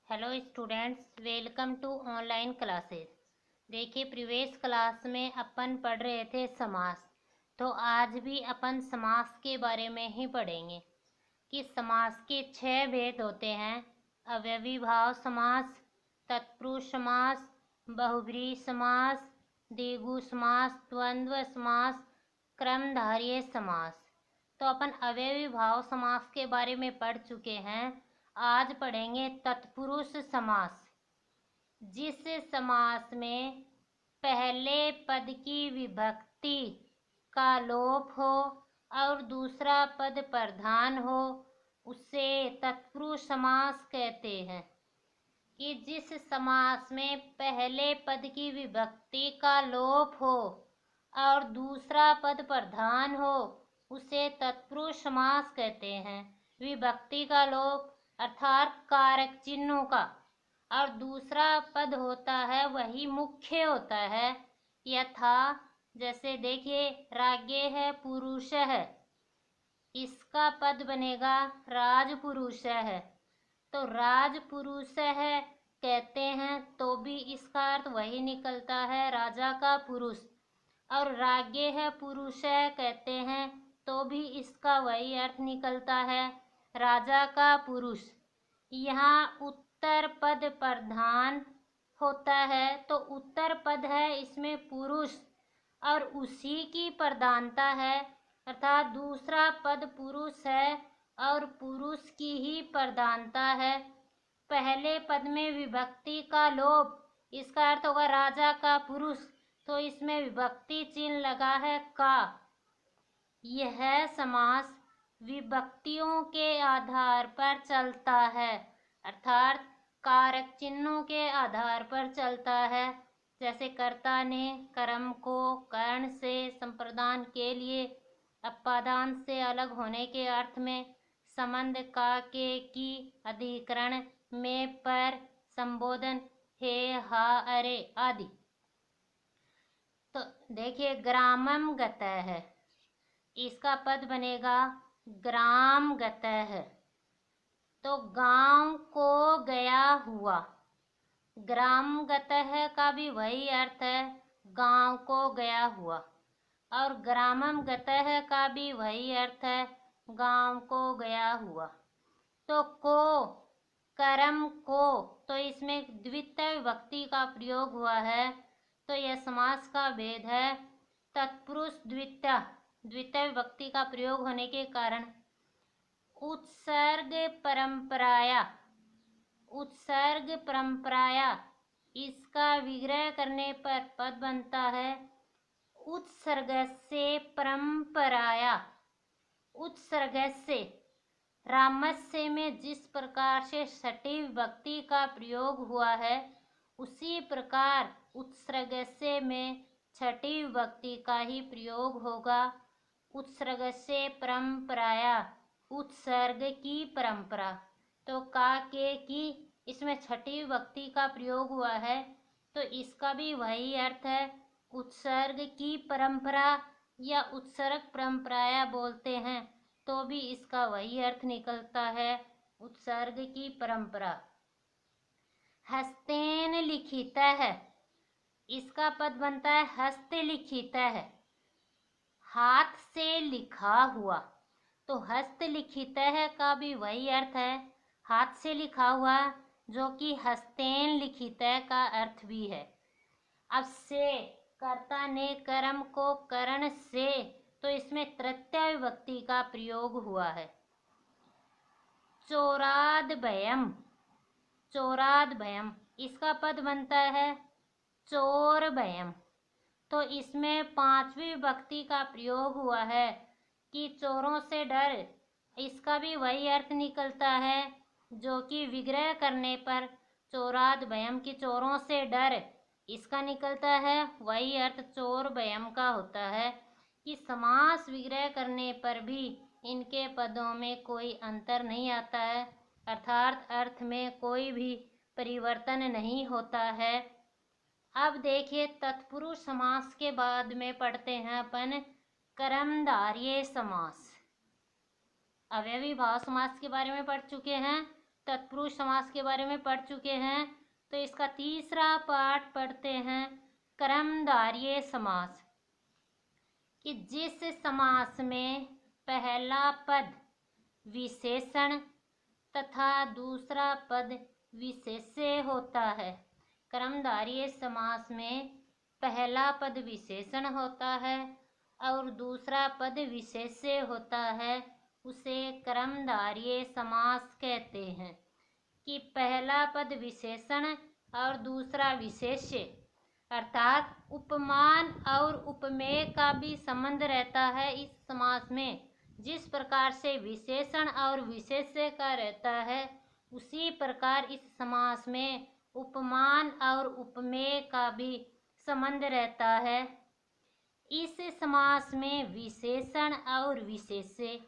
Hello students, welcome to online classes. देखिए, previous class में अपन पढ़ रहे थे समास। तो आज भी अपन समास के बारे में ही पढ़ेंगे कि समास के 6 भेद होते हैं। अव्ययी भाव समास, तत्पुरुष समास, बहुब्रीहि समास, द्विगु समास, द्वंद्व समास, क्रमधारय समास। तो अपन अव्ययी भाव समास के बारे में पढ़ चुके हैं। आज पढ़ेंगे तत्पुरुष समास, जिस समास में पहले पद की विभक्ति का लोप हो और दूसरा पद प्रधान हो, उसे तत्पुरुष समास कहते हैं। कि जिस समास में पहले पद की विभक्ति का लोप हो और दूसरा पद प्रधान हो, उसे तत्पुरुष समास कहते हैं। विभक्ति का लोप अर्थात कारक चिन्हों का, और दूसरा पद होता है वही मुख्य होता है। यथा जैसे देखिए, राज्ञ है पुरुष है, इसका पद बनेगा राजपुरुष है। तो राजपुरुष है कहते हैं तो भी इसका अर्थ वही निकलता है, राजा का पुरुष। और राज्ञ है पुरुष है कहते हैं तो भी इसका वही अर्थ निकलता है, राजा का पुरुष। यहाँ उत्तर पद प्रधान होता है, तो उत्तर पद है इसमें पुरुष और उसी की प्रधानता है, अर्थात दूसरा पद पुरुष है और पुरुष की ही प्रधानता है। पहले पद में विभक्ति का लोप, इसका अर्थ होगा राजा का पुरुष, तो इसमें विभक्ति चिन्ह लगा है का। यह समास विभक्तियों के आधार पर चलता है, अर्थात कारक चिन्हों के आधार पर चलता है। जैसे कर्ता ने कर्म को कर्ण से संप्रदान के लिए अपादान से अलग होने के अर्थ में, संबंध का के की अधिकरण में पर संबोधन हे हा अरे आदि। तो देखिए, ग्रामम गतः है, इसका पद बनेगा ग्राम गतः है। तो गांव को गया हुआ, ग्राम गतः का भी वही अर्थ है, गांव को गया हुआ। और ग्रामम गतः का भी वही अर्थ है, गांव को गया हुआ। तो को कर्म को, तो इसमें द्वितीय विभक्ति का प्रयोग हुआ है, तो यह समास का भेद है। तत्पुरुष द्वितीय विभक्ति का प्रयोग होने के कारण उत्सर्ग परंपराया इसका विग्रह करने पर पद बनता है उत्सर्ग से परंपराया। उत्सर्ग से रामस्य में जिस प्रकार से षष्ठी विभक्ति का प्रयोग हुआ है, उसी प्रकार उत्सर्ग से में छठी विभक्ति का ही प्रयोग होगा। उत्सर्ग से परंपराया, उत्सर्ग की परंपरा। तो का के की, इसमें छठी विभक्ति का प्रयोग हुआ है, तो इसका भी वही अर्थ है, उत्सर्ग की परंपरा या उत्सर्ग परंपराया बोलते हैं तो भी इसका वही अर्थ निकलता है, उत्सर्ग की परंपरा। हस्तेन लिखित है, इसका पद बनता है हस्त लिखित है, हाथ से लिखा हुआ। तो हस्त लिखित है का भी वही अर्थ है, हाथ से लिखा हुआ, जो कि हस्तेन लिखित का अर्थ भी है। अब से, कर्ता ने कर्म को करण से, तो इसमें तृतीय विभक्ति का प्रयोग हुआ है। चोरादभयम, चोरादभयम, इसका पद बनता है चोर भयम। तो इसमें पांचवी विभक्ति का प्रयोग हुआ है कि चोरों से डर, इसका भी वही अर्थ निकलता है, जो कि विग्रह करने पर चोराद भयम की चोरों से डर, इसका निकलता है वही अर्थ चोर भयम का होता है। कि समास विग्रह करने पर भी इनके पदों में कोई अंतर नहीं आता है, अर्थात अर्थ में कोई भी परिवर्तन नहीं होता है। अब देखिए, तत्पुरुष समास के बाद में पढ़ते हैं अपन कर्मधारय समास। अव्ययी भाव समास के बारे में पढ़ चुके हैं, तत्पुरुष समास के बारे में पढ़ चुके हैं। तो इसका तीसरा पाठ पढ़ते हैं, कर्मधारय समास, कि जिस समास में पहला पद विशेषण तथा दूसरा पद विशेष्य होता है। कर्मधारय समास में पहला पद विशेषण होता है और दूसरा पद विशेष्य होता है, उसे कर्मधारय समास कहते हैं। कि पहला पद विशेषण और दूसरा विशेष्य, अर्थात उपमान और उपमेय का भी संबंध रहता है इस समास में। जिस प्रकार से विशेषण और विशेष्य का रहता है, उसी प्रकार इस समास में उपमान और उपमेय का भी संबंध रहता है। इस समास में विशेषण और विशेष्य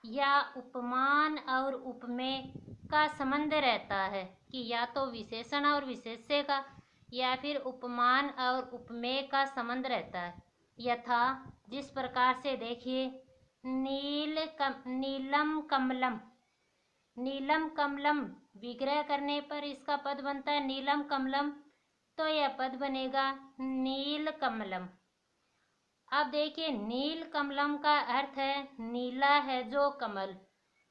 या उपमान और उपमेय का संबंध रहता है, कि या तो विशेषण और विशेष्य का या फिर उपमान और उपमेय का संबंध रहता है। यथा जिस प्रकार से देखिए, नीलम कमलम, नीलम कमलम विग्रह करने पर इसका पद बनता है नीलम कमलम, तो यह पद बनेगा नील कमलम। अब देखिए, नील कमलम का अर्थ है नीला है जो कमल।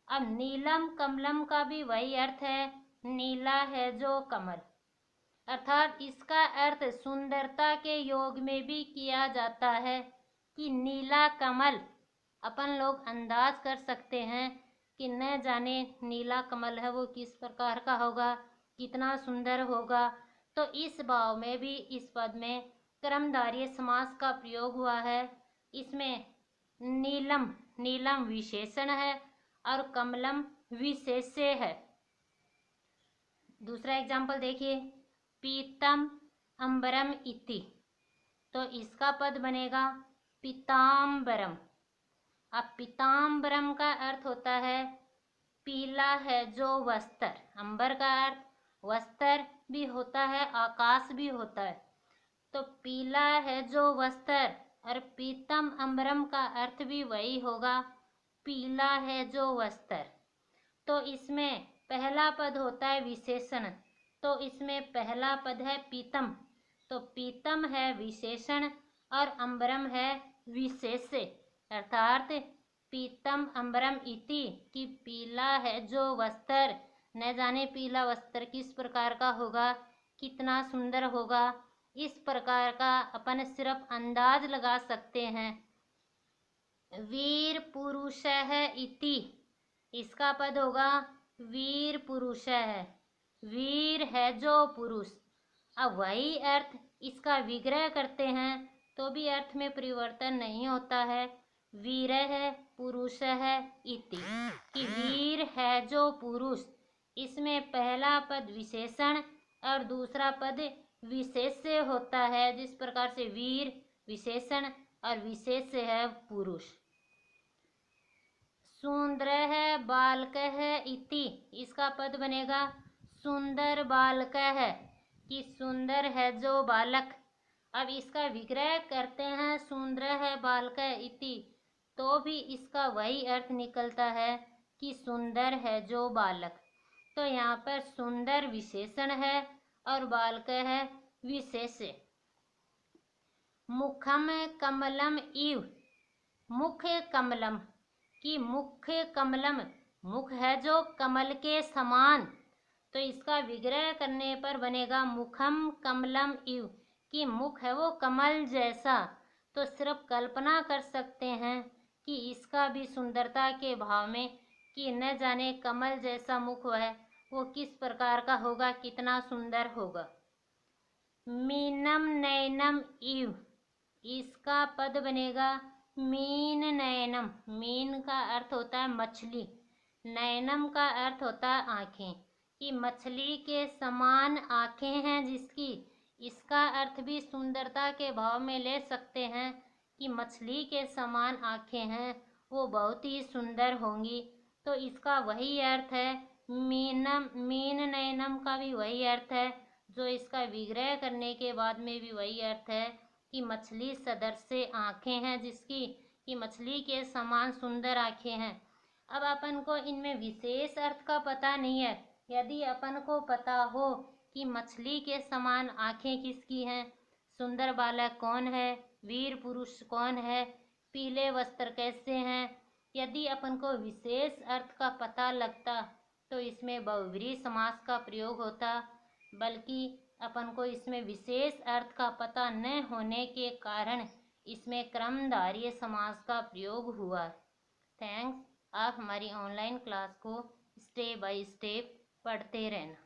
अब नीलम कमलम का भी वही अर्थ है, नीला है जो कमल। अर्थात इसका अर्थ सुंदरता के योग में भी किया जाता है, कि नीला कमल। अपन लोग अंदाज कर सकते हैं कि न जाने नीला कमल है वो किस प्रकार का होगा, कितना सुंदर होगा। तो इस भाव में भी इस पद में कर्मधारय समास का प्रयोग हुआ है। इसमें नीलम, नीलम विशेषण है और कमलम विशेष्य है। दूसरा एग्जाम्पल देखिए, पीतम अंबरम इति, तो इसका पद बनेगा पीताम्बरम। अब पीताम्बरम का अर्थ होता है पीला है जो वस्त्र। अंबर का अर्थ वस्त्र भी होता है, आकाश भी होता है। तो पीला है जो वस्त्र, और पीतम अंबरम का अर्थ भी वही होगा, पीला है जो वस्त्र। तो इसमें पहला पद होता है विशेषण, तो इसमें पहला पद है पीतम, तो पीतम है विशेषण और अंबरम है विशेष्य। अर्थात पीतम अंबरम इति, कि पीला है जो वस्त्र। न जाने पीला वस्त्र किस प्रकार का होगा, कितना सुंदर होगा, इस प्रकार का अपन सिर्फ अंदाज लगा सकते हैं। वीर पुरुष है इति, इसका पद होगा वीर पुरुष है, वीर है जो पुरुष। अब वही अर्थ इसका विग्रह करते हैं तो भी अर्थ में परिवर्तन नहीं होता है, वीर है पुरुष है इति, कि वीर है जो पुरुष। इसमें पहला पद विशेषण और दूसरा पद विशेष्य होता है, जिस प्रकार से वीर विशेषण और विशेष्य है पुरुष। सुंदर है बालक है इति, इसका पद बनेगा सुंदर बालक है, कि सुंदर है जो बालक। अब इसका विग्रह करते हैं सुंदर है बालक इति, तो भी इसका वही अर्थ निकलता है कि सुंदर है जो बालक। तो यहाँ पर सुंदर विशेषण है और बालक है विशेष्य। मुखम कमलम इव, मुख कमलम, कि मुख कमलम, मुख है जो कमल के समान। तो इसका विग्रह करने पर बनेगा मुखम कमलम इव, कि मुख है वो कमल जैसा। तो सिर्फ कल्पना कर सकते हैं कि इसका भी सुंदरता के भाव में, कि न जाने कमल जैसा मुख है वो किस प्रकार का होगा, कितना सुंदर होगा। मीनम नयनम इव, इसका पद बनेगा मीन नयनम। मीन का अर्थ होता है मछली, नयनम का अर्थ होता है आँखें, कि मछली के समान आँखें हैं जिसकी। इसका अर्थ भी सुंदरता के भाव में ले सकते हैं कि मछली के समान आँखें हैं, वो बहुत ही सुंदर होंगी। तो इसका वही अर्थ है, मीनम, मीन नयनम का भी वही अर्थ है, जो इसका विग्रह करने के बाद में भी वही अर्थ है कि मछली सदृश से आँखें हैं जिसकी, कि मछली के समान सुंदर आँखें हैं। अब अपन को इनमें विशेष अर्थ का पता नहीं है, यदि अपन को पता हो कि मछली के समान आंखें किसकी हैं, सुंदर बालक कौन है, वीर पुरुष कौन है, पीले वस्त्र कैसे हैं, यदि अपन को विशेष अर्थ का पता लगता तो इसमें बहुव्रीहि समास का प्रयोग होता, बल्कि अपन को इसमें विशेष अर्थ का पता न होने के कारण इसमें क्रमधारय समास का प्रयोग हुआ। थैंक्स। आप हमारी ऑनलाइन क्लास को स्टेप बाय स्टेप पढ़ते रहना।